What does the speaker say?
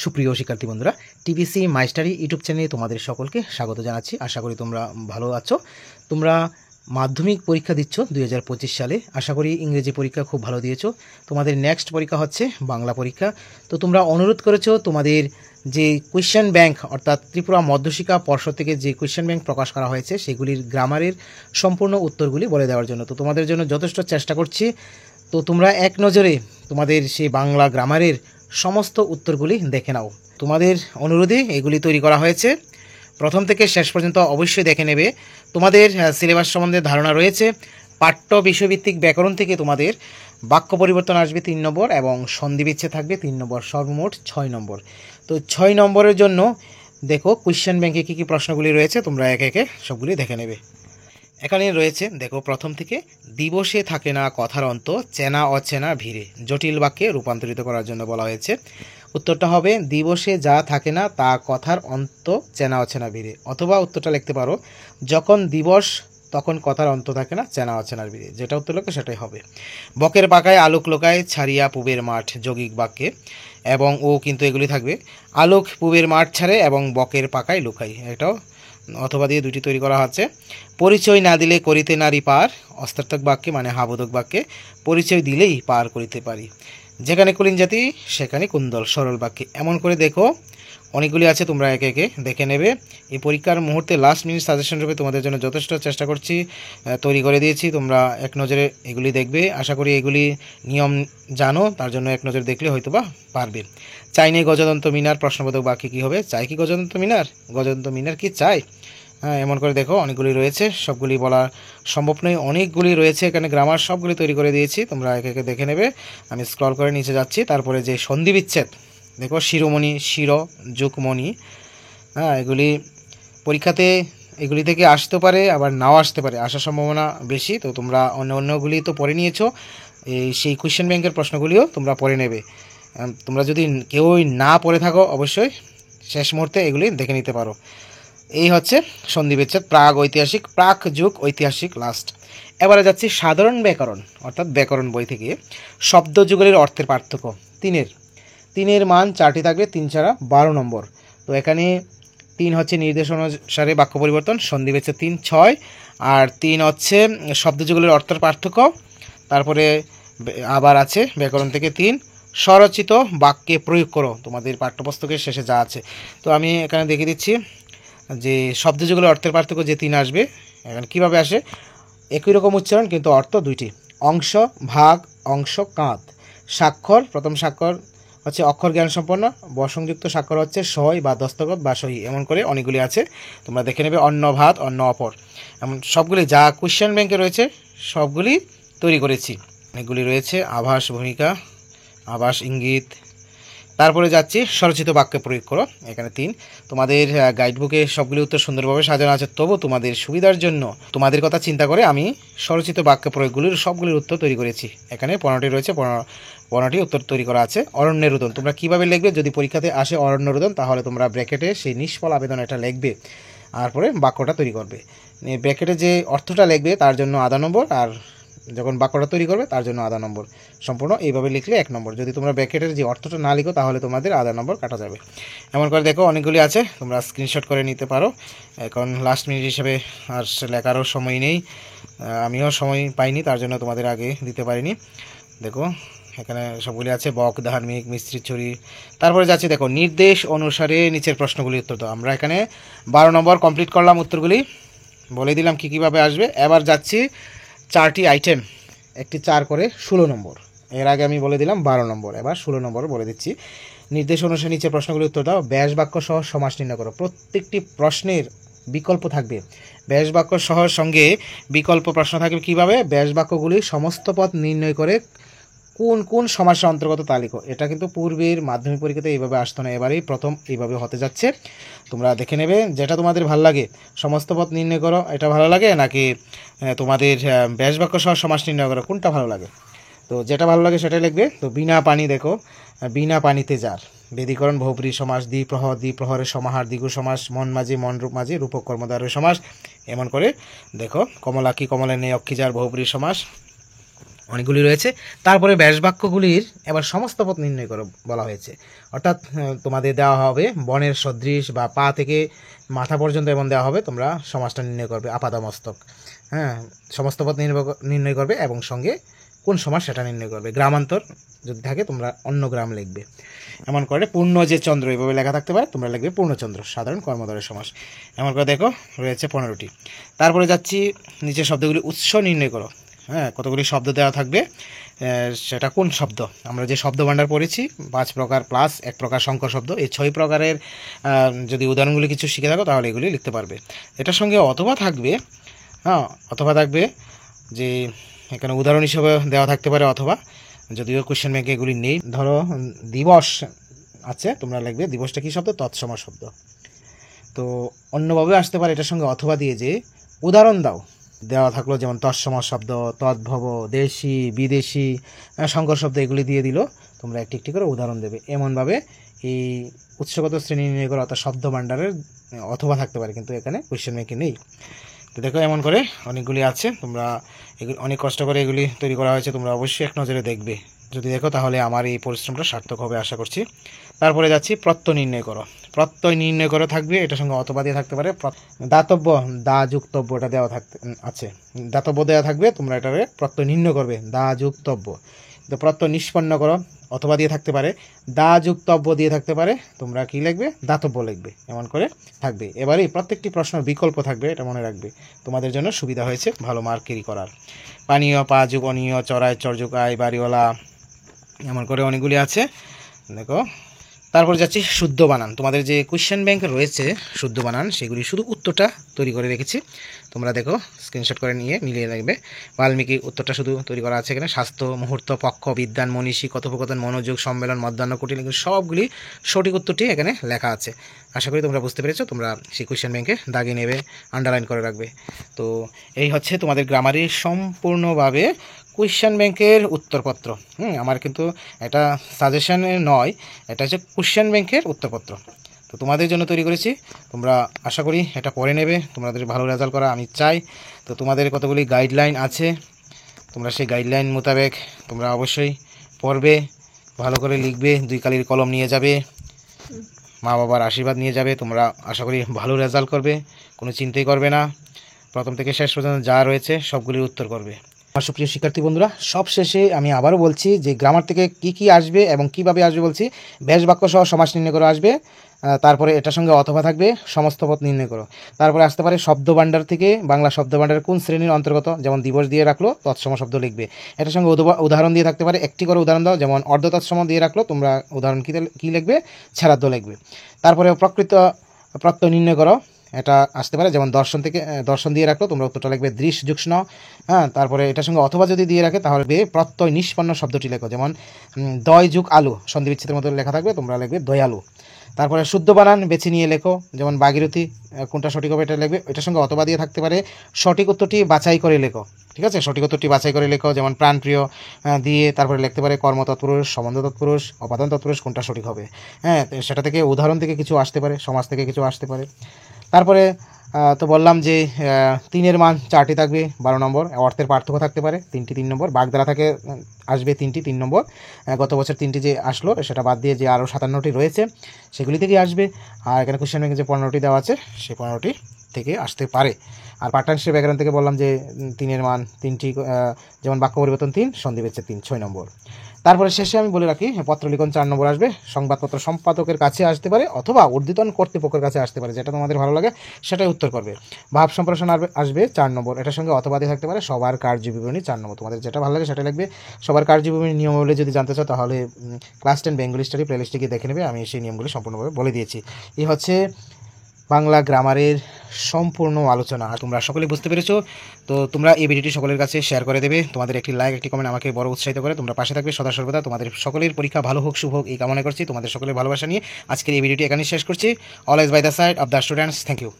সুপ্রিয় শিক্ষার্থী বন্ধুরা, টিবিসি মাইস্টারি ইউটিউব চ্যানেলে তোমাদের সকলকে স্বাগত জানাচ্ছি। আশা করি তোমরা ভালো আছো। তোমরা মাধ্যমিক পরীক্ষা দিচ্ছ 2025 সালে। আশা করি ইংরেজি পরীক্ষা খুব ভালো দিয়েছো। তোমাদের নেক্সট পরীক্ষা হচ্ছে বাংলা পরীক্ষা। তো তোমরা অনুরোধ করেছো তোমাদের যে কোয়েশ্চেন ব্যাংক অর্থাৎ ত্রিপুরা মধ্যশিক্ষা পর্ষদ থেকে যে কোয়েশ্চেন ব্যাংক প্রকাশ করা হয়েছে সেগুলির গ্রামারের সম্পূর্ণ উত্তরগুলি বলে দেওয়ার জন্য। তো তোমাদের জন্য যথেষ্ট চেষ্টা করছি। তো তোমরা এক নজরে তোমাদের সেই বাংলা গ্রামারের সমস্ত উত্তরগুলি দেখে নাও। তোমাদের অনুরোধে এগুলি তৈরি করা হয়েছে। প্রথম থেকে শেষ পর্যন্ত অবশ্যই দেখে নেবে। তোমাদের সিলেবাস সম্বন্ধে ধারণা রয়েছে। পাঠ্য বিষয়ভিত্তিক ব্যাকরণ থেকে তোমাদের বাক্য পরিবর্তন আসবে 3 নম্বর এবং সন্ধিবিচ্ছেদ থাকবে 3 নম্বর, সর্বমোট 6 নম্বর। তো 6 নম্বরের জন্য দেখো কোয়েশ্চেন ব্যাংকে কী কী প্রশ্নগুলি রয়েছে, তোমরা একে একে সবগুলি দেখে নেবে। এখানে রয়েছে দেখো, প্রথম থেকে দিবসে থাকে না কথার অন্ত, চেনা অচেনা ভিড়ে জটিল বাক্যে রূপান্তরিত করার জন্য বলা হয়েছে। উত্তরটা হবে দিবসে যা থাকে না তা কথার অন্ত, চেনা অচেনা ভিড়ে। অথবা উত্তরটা লিখতে পারো যখন দিবস তখন কথার অন্ত থাকে না, চেনা অচেনার ভিড়ে। যেটা উত্তর লোকে সেটাই হবে। বকের পাকায় আলোক লোকায় ছাড়িয়া পুবের মাঠ যৌগিক বাক্যে, এবং ও কিন্তু এগুলি থাকবে। আলোক পুবের মাঠ ছাড়ে এবং বকের পাকায় লুকাই, এটাও অথবা দিয়ে দুটি তৈরি করা হচ্ছে। পরিচয় না দিলে করিতে নারী পার, অস্তার্থক বাক্যে মানে হাবোধক বাক্যে পরিচয় দিলেই পার করিতে পারি। যেখানে কুলীন জাতি সেখানে কুন্দল, সরল বাক্যে। এমন করে দেখো অনেকগুলি আছে, তোমরা একে একে দেখে নেবে। এই পরীক্ষার মুহূর্তে লাস্ট মিনিট সাজেশন রূপে তোমাদের জন্য যথেষ্ট চেষ্টা করছি, তৈরি করে দিয়েছি। তোমরা এক নজরে এগুলি দেখবে। আশা করি এগুলি নিয়ম জানো, তার জন্য এক নজরে দেখলে হয়তো বা পারবে। চাই নেই গজদন্ত মিনার, প্রশ্নবোধক বাক্যে কী হবে? চাই কি গজদন্ত মিনার? গজদন্ত মিনার কি চাই? হ্যাঁ, এমন করে দেখো অনেকগুলি রয়েছে, সবগুলি বলা সম্ভব নয়, অনেকগুলি রয়েছে এখানে। গ্রামার সবগুলি তৈরি করে দিয়েছি, তোমরা একে একে দেখে নেবে। আমি স্ক্রল করে নিচে যাচ্ছি। তারপরে যে সন্ধি বিচ্ছেদ দেখো, শিরোমণি, শির যুগমণি, হ্যাঁ, এগুলি পরীক্ষাতে এগুলি থেকে আসতে পারে, আবার নাও আসতে পারে, আসার সম্ভাবনা বেশি। তো তোমরা অন্যগুলি তো পড়ে নিয়েছো, সেই কোয়েশ্চেন ব্যাংকের প্রশ্নগুলিও তোমরা পড়ে নেবে। তোমরা যদি কেউই না পড়ে থাকো অবশ্যই শেষ মুহূর্তে এগুলি দেখে নিতে পারো। এই হচ্ছে সন্ধি বিচ্ছেদ, প্রাগ ঐতিহাসিক, প্রাক যুগ ঐতিহাসিক লাস্ট। এবারে যাচ্ছি সাধারণ ব্যাকরণ অর্থাৎ ব্যাকরণ বই থেকে। শব্দ যুগলের অর্থের পার্থক্য। তিনের মান 4টি থাকবে, 3 ছাড়া 12 নম্বর। তো এখানে 3 হচ্ছে নির্দেশ অনুসারে বাক্য পরিবর্তন, সন্ধি বিচ্ছেদ 3, 6। আর 3 হচ্ছে শব্দ যুগলের অর্থের পার্থক্য। তারপরে আবার আছে ব্যাকরণ থেকে 3 স্বরচিত বাক্যে প্রয়োগ করো, তোমাদের পাঠ্যপুস্তকের শেষে যা আছে। তো আমি এখানে দেখিয়ে দিচ্ছি যে শব্দ যুগলের অর্থের পার্থক্য যে 3 আসবে। এখানে কীভাবে আসে? একই রকম উচ্চারণ কিন্তু অর্থ দুইটি। অংশ, ভাগ, অংশ, কাঁধ। স্বাক্ষর, প্রথম স্বাক্ষর হচ্ছে অক্ষর জ্ঞান সম্পন্ন, বসংযুক্ত স্বাক্ষর হচ্ছে সই বা দস্তখত বা সহি। এমন করে অনেকগুলি আছে, তোমরা দেখে নেবে। অন্য, ভাত, অন্য, অপর, এমন সবগুলি যা কোয়েশ্চেন ব্যাংকে রয়েছে সবগুলি তৈরি করেছি। অনেকগুলি রয়েছে। আভাস, ভূমিকা, আভাস, ইঙ্গিত। তারপরে যাচ্ছি স্বরচিত বাক্যে প্রয়োগ করো। এখানে 3। তোমাদের গাইডবুকে সবগুলি উত্তর সুন্দরভাবে সাজানো আছে, তবু তোমাদের সুবিধার জন্য তোমাদের কথা চিন্তা করে আমি স্বরচিত বাক্য প্রয়োগগুলির সবগুলির উত্তর তৈরি করেছি। এখানে 15টি রয়েছে, 15টি উত্তর তৈরি করা আছে। অরণ্যের রোদন তোমরা কীভাবে লিখবে? যদি পরীক্ষাতে আসে অরণ্য রোদন, তাহলে তোমরা ব্র্যাকেটে সেই নিষ্ফল আবেদন এটা লিখবে, তারপরে বাক্যটা তৈরি করবে। ব্র্যাকেটে যে অর্থটা লিখবে তার জন্য আধা নম্বর, আর যখন বাক্যটা তৈরি করবে তার জন্য আধা নম্বর। সম্পূর্ণ এইভাবে লিখলে 1 নম্বর। যদি তোমরা ব্র্যাকেটের যে অর্থটা না লিখো তাহলে তোমাদের আধা নম্বর কাটা যাবে। এমন করে দেখো অনেকগুলি আছে, তোমরা স্ক্রিনশট করে নিতে পারো। এখন লাস্ট মিনিট হিসেবে আর লেখারও সময় নেই, আমিও সময় পাইনি, তার জন্য তোমাদের আগে দিতে পারিনি। দেখো এখানে সবগুলি আছে, বক, ধার্মিক, মিস্ত্রি, ছড়ি। তারপরে যাচ্ছে দেখো নির্দেশ অনুসারে নিচের প্রশ্নগুলি উত্তর দাও। আমরা এখানে 12 নম্বর কমপ্লিট করলাম, উত্তরগুলি বলে দিলাম কীভাবে আসবে। এবার যাচ্ছি 4টি আইটেম, একটি 4 করে 16 নম্বর। এর আগে আমি বলে দিলাম 12 নম্বর, এবার 16 নম্বর বলে দিচ্ছি। নির্দেশ অনুসারে নিচে প্রশ্নগুলি উত্তর দাও। ব্যাস বাক্য সহ সমাস নির্ণয় করো। প্রত্যেকটি প্রশ্নের বিকল্প থাকবে। ব্যাস বাক্য সহ সঙ্গে বিকল্প প্রশ্ন থাকবে। কীভাবে? ব্যাস বাক্যগুলি সমস্ত পদ নির্ণয় করে কোন কোন সমাসের অন্তর্গত তা লিখো। এটা কিন্তু পূর্বের মাধ্যমিক পরীক্ষাতে এইভাবে আসতো না, এবারেই প্রথম এইভাবে হতে যাচ্ছে। তোমরা দেখে নেবে যেটা তোমাদের ভালো লাগে। সমস্ত পদ নির্ণয় করো, এটা ভালো লাগে নাকি তোমাদের ব্যাস বাক্য সহ সমাস নির্ণয় করো, কোনটা ভালো লাগে? তো যেটা ভালো লাগে সেটাই লিখবে। তো বিনা পানি দেখো, বিনা পানিতে যার। বেদীকরণ, বহুব্রী সমাস, দ্বিপ্রহর, দ্বিপ্রহরের সমাহার, দ্বিগু সমাস, মন মাঝি, মনরূপ মাঝি, রূপক কর্মদ্বারের সমাস। এমন করে দেখো কমলাকি, কমলের নেই, অক্ষিজার, বহুব্রী সমাস। অনেকগুলি রয়েছে। তারপরে ব্যাস বাক্যগুলির এবার সমস্ত পথ নির্ণয় করো বলা হয়েছে, অর্থাৎ তোমাদের দেওয়া হবে বনের সদৃশ বা পা থেকে মাথা পর্যন্ত এমন দেওয়া হবে, তোমরা সমাসটা নির্ণয় করবে আপাদমস্তক। হ্যাঁ, সমস্ত পথ নির্ণয় করবে এবং সঙ্গে কোন সমাস সেটা নির্ণয় করবে। গ্রামান্তর যদি থাকে তোমরা অন্য গ্রাম লিখবে। এমন করে পূর্ণ যে চন্দ্র এভাবে লেখা থাকতে পারে, তোমরা লিখবে পূর্ণচন্দ্র, সাধারণ কর্মধারয় সমাস। এমন করে দেখো রয়েছে 15টি। তারপরে যাচ্ছি নিচের শব্দগুলি উৎস নির্ণয় করো। হ্যাঁ, কতগুলি শব্দ দেওয়া থাকবে, সেটা কোন শব্দ। আমরা যে শব্দ ভাণ্ডার পড়েছি 5 প্রকার প্লাস 1 প্রকার সংকর শব্দ, এই 6 প্রকারের যদি উদাহরণগুলি কিছু শিখে থাকো তাহলে এগুলি লিখতে পারবে। এটার সঙ্গে অথবা থাকবে, হ্যাঁ অথবা থাকবে যে এখানে উদাহরণ হিসেবে দেওয়া থাকতে পারে, অথবা যদিও কোশ্চেন ব্যাংকে এগুলি নেই। ধরো দিবস আছে, তোমরা লিখবে দিবসটা কী শব্দ, তৎসম শব্দ। তো অন্যভাবে আসতে পারে এটার সঙ্গে অথবা দিয়ে যে উদাহরণ দাও দেওয়া থাকলো, যেমন তৎসম শব্দ, তদ্ভব, দেশি, বিদেশি, সংকর শব্দ এগুলি দিয়ে দিল, তোমরা একটি একটি করে উদাহরণ দেবে। এমনভাবে এই উৎসগত শ্রেণী নির্ণয় করা অর্থাৎ শব্দ ভাণ্ডারের অথবা থাকতে পারে, কিন্তু এখানে কোশ্চেন ব্যাংকে নেই। তো দেখো এমন করে অনেকগুলি আছে, তোমরা এগুলি অনেক কষ্ট করে এগুলি তৈরি করা হয়েছে, তোমরা অবশ্যই এক নজরে দেখবে। যদি দেখো তাহলে আমার এই পরিশ্রমটা সার্থক হবে আশা করছি। তারপরে যাচ্ছি প্রত্যয় নির্ণয় করো। প্রত্যয় নির্ণয় করে থাকবে, এটার সঙ্গে অথবা দিয়ে থাকতে পারে। দাতব্য, দা যুক্তব্য এটা দেওয়া থাকতে আছে, দাতব্য দেওয়া থাকবে, তোমরা এটারে প্রত্যয় নির্ণয় করবে, দা যুক্তব্য। তো প্রত্যয় নিষ্পন্ন করো, অথবা দিয়ে থাকতে পারে, দা যুক্তব্য দিয়ে থাকতে পারে, তোমরা কি লিখবে, দাতব্য লিখবে। এমন করে থাকবে। এবারে প্রত্যেকটি প্রশ্ন বিকল্প থাকবে, এটা মনে রাখবে, তোমাদের জন্য সুবিধা হয়েছে ভালো মার্ক ক্যারি করার। পানীয়, পা যুগ অনীয়, চড়াই চরযুগ আয়, বাড়িওয়ালা, এমন করে অনেকগুলি আছে দেখো। তারপর যাচ্ছি শুদ্ধ বানান। তোমাদের যে কোশ্চেন ব্যাংক রয়েছে শুদ্ধ বানান, সেগুলি শুধু উত্তরটা তৈরি করে রেখেছি, তোমরা দেখো স্ক্রিনশট করে নিয়ে মিলিয়ে রাখবে। বাল্মীকি উত্তরটা শুধু তৈরি করা আছে এখানে। স্বাস্থ্য, মুহূর্ত, পক্ষ, বিদ্যান, মনীষী, কথোপকথন, মনোযোগ, সম্মেলন, মধ্যাহ্ন, কুটিল, সবগুলি সঠিক উত্তরটি এখানে লেখা আছে। আশা করি তোমরা বুঝতে পেরেছো। তোমরা সেই কোশ্চেন ব্যাংকে দাগিয়ে নেবে, আন্ডারলাইন করে রাখবে। তো এই হচ্ছে তোমাদের গ্রামারের সম্পূর্ণভাবে কোশ্চেন ব্যাংকের উত্তরপত্র। আমার কিন্তু এটা সাজেশনে নয়, এটা হচ্ছে কোশ্চেন ব্যাংকের উত্তরপত্র, তো তোমাদের জন্য তৈরি করেছি। তোমরা আশা করি এটা পড়ে নেবে, তোমাদের ভালো রেজাল্ট করা আমি চাই। তো তোমাদের কতগুলি গাইডলাইন আছে, তোমরা সেই গাইডলাইন মোতাবেক তোমরা অবশ্যই পড়বে, ভালো করে লিখবে, 2 কালির কলম নিয়ে যাবে, মা বাবার আশীর্বাদ নিয়ে যাবে। তোমরা আশা করি ভালো রেজাল্ট করবে, কোনো চিন্তাই করবে না। প্রথম থেকে শেষ পর্যন্ত যা রয়েছে সবগুলির উত্তর করবে। আমার সুপ্রিয় শিক্ষার্থী বন্ধুরা, সব শেষে আমি আবারও বলছি যে গ্রামার থেকে কি কি আসবে এবং কিভাবে আসবে বলছি। ব্যাস বাক্য সহ সমাস নির্ণয় করে আসবে, তারপরে এটার সঙ্গে অথবা থাকবে, সমস্ত পথ নির্ণয় করো। তারপরে আসতে পারে শব্দ ভাণ্ডার থেকে বাংলা শব্দ ভাণ্ডারের কোন শ্রেণীর অন্তর্গত, যেমন দিবস দিয়ে রাখলো, তৎসম শব্দ লিখবে। এটার সঙ্গে উদাহরণ দিয়ে থাকতে পারে, একটি করে উদাহরণ দাও, যেমন অর্ধ তৎসম দিয়ে রাখলো, তোমরা উদাহরণ কী লিখবে, ছেড়াদ্য লিখবে। তারপরে প্রকৃত প্রত্যয় নির্ণয় করো, এটা আসতে পারে, যেমন দর্শন থেকে দর্শন দিয়ে রাখলো, তোমরা উত্তরটা লিখবে দৃশ যুক্ষ্ণ। হ্যাঁ, তারপরে এটার সঙ্গে অথবা যদি দিয়ে রাখে তাহলে প্রত্যয় নিষ্পন্ন শব্দটি লেখো, যেমন দয় যুগ আলু সন্ধি বিচ্ছেদের মতো লেখা থাকবে, তোমরা লিখবে দয়ালু। তারপরে শুদ্ধ বানান বেছে নিয়ে লেখো, যেমন ভাগীরথী, কোনটা সঠিক হবে এটা লিখবে। এটার সঙ্গে অথবা দিয়ে থাকতে পারে, সঠিক উত্তরটি বাছাই করে লেখো। ঠিক আছে, সঠিক উত্তরটি বাছাই করে লেখো, যেমন প্রাণপ্রিয় দিয়ে তারপরে লিখতে পারে কর্ম তৎপুরুষ, সম্বন্ধ তৎপুরুষ, অপাদান তৎপুরুষ, কোনটা সঠিক হবে। হ্যাঁ, সেটা থেকে উদাহরণ থেকে কিছু আসতে পারে, সমাজ থেকে কিছু আসতে পারে। তারপরে তো বললাম যে 3-এর মান 4টি থাকবে, 12 নম্বর। অর্থের পার্থক্য থাকতে পারে 3টি, 3 নম্বর। বাগধারা থেকে আসবে 3টি, 3 নম্বর। গত বছর 3টি যে আসলো সেটা বাদ দিয়ে যে আরও 57টি রয়েছে সেগুলি থেকে আসবে। আর এখানে কোশ্চেন ব্যাংকে যে 15টি দেওয়া আছে সেই 15টি থেকে আসতে পারে। আর পাঠ্যাংশের ব্যাকরণ থেকে বললাম যে 3-এর মান 3টি, যেমন বাক্য পরিবর্তন 3, সন্ধি বিচ্ছেদ 3, 6 নম্বর। তারপরে শেষে আমি বলে রাখি পত্রলিখন 4 নম্বর আসবে, সংবাদপত্র সম্পাদকের কাছে আসতে পারে অথবা ঊর্ধ্বতন কর্তৃপক্ষের কাছে আসতে পারে, যেটা তোমাদের ভালো লাগে সেটাই উত্তর করবে। ভাব সম্প্রসারণ আসবে 4 নম্বর, এটার সঙ্গে অথবা দিয়ে থাকতে পারে সবার কার্যবিবরণী 4 নম্বর। তোমাদের যেটা ভালো লাগে সেটা লিখবে। সবার কার্যবিবরণী নিয়মাবলী যদি জানতে চাও তাহলে ক্লাস 10 বেঙ্গলি স্টাডি প্লেলিস্টে গিয়ে দেখে নেবে, আমি সেই নিয়মগুলি সম্পূর্ণভাবে বলে দিয়েছি। এই হচ্ছে বাংলা গ্রামারের সম্পূর্ণ আলোচনা। আর তোমরা সকলে বুঝতে পেরেছো। তো তোমরা এই ভিডিওটি সকলের কাছে শেয়ার করে দেবে, তোমাদের একটি লাইক, একটি কমেন্ট আমাকে বড় উৎসাহিত করে। তোমরা পাশে থাকবে সদা সর্বদা। তোমাদের সকলের পরীক্ষা ভালো হোক, শুভ হোক এই কামনা করছি। তোমাদের সকলের ভালোবাসা নিয়ে আজকের এই ভিডিওটি এখানেই শেষ করছি। Always by the side of the students. Thank you.